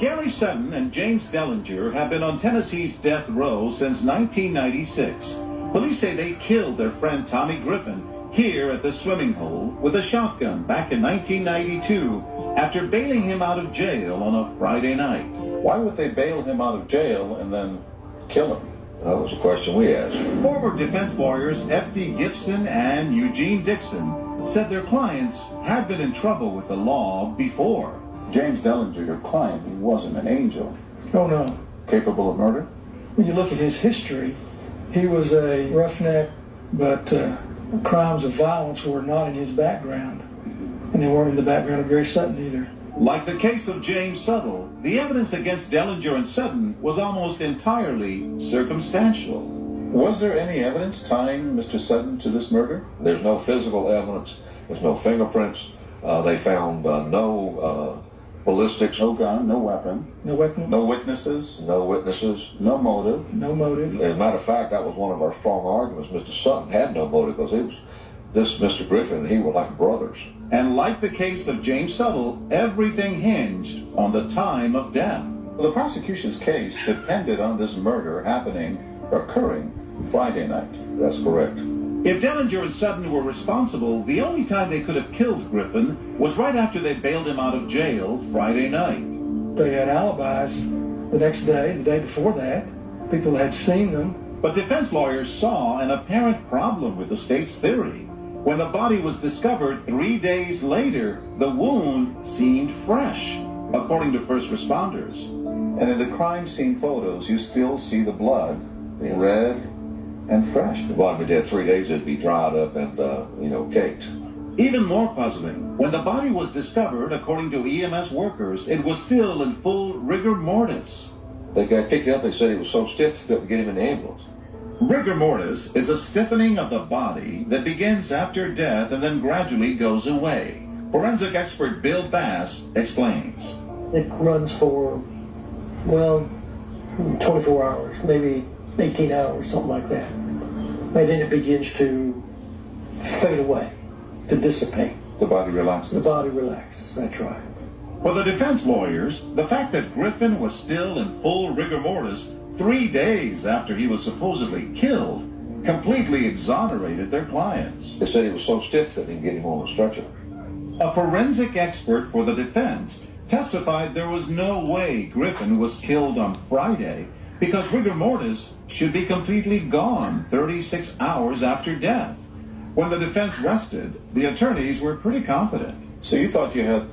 Gary Sutton and James Dellinger have been on Tennessee's death row since 1996. Police say they killed their friend Tommy Griffin here at the swimming hole with a shotgun back in 1992 after bailing him out of jail on a Friday night. Why would they bail him out of jail and then kill him? That was a question we asked. Former defense lawyers F.D. Gibson and Eugene Dixon said their clients had been in trouble with the law before. James Dellinger, your client, he wasn't an angel. Oh, no. Capable of murder? When you look at his history, he was a roughneck, but crimes of violence were not in his background. And they weren't in the background of Gary Sutton either. Like the case of James Suttle, the evidence against Dellinger and Sutton was almost entirely circumstantial. Was there any evidence tying Mr. Sutton to this murder? There's no physical evidence. There's no fingerprints. They found no ballistics. No gun, no weapon. No weapon? No witnesses. No witnesses. No motive. No motive. As a matter of fact, that was one of our strong arguments. Mr. Sutton had no motive because he was this Mr. Griffin and he were like brothers. And like the case of James Suttle, everything hinged on the time of death. The prosecution's case depended on this murder occurring Friday night. That's correct. If Dellinger and Sutton were responsible, the only time they could have killed Griffin was right after they bailed him out of jail Friday night. They had alibis the next day, the day before that. People had seen them. But defense lawyers saw an apparent problem with the state's theory. When the body was discovered 3 days later, the wound seemed fresh, according to first responders. And in the crime scene photos, you still see the blood, Yes. red and fresh. The body would be dead 3 days, it'd be dried up and, caked. Even more puzzling, when the body was discovered, according to EMS workers, it was still in full rigor mortis. They got picked up, they said he was so stiff they couldn't get him in the ambulance. Rigor mortis is a stiffening of the body that begins after death and then gradually goes away. Forensic expert Bill Bass explains. It runs for, 24 hours, maybe 18 hours, something like that. And then it begins to fade away, to dissipate. The body relaxes. The body relaxes, that's right. For the defense lawyers, the fact that Griffin was still in full rigor mortis 3 days after he was supposedly killed completely exonerated their clients. They said he was so stiff that they didn't get him on the stretcher. A forensic expert for the defense testified there was no way Griffin was killed on Friday because rigor mortis should be completely gone 36 hours after death. When the defense rested, the attorneys were pretty confident. So you thought you had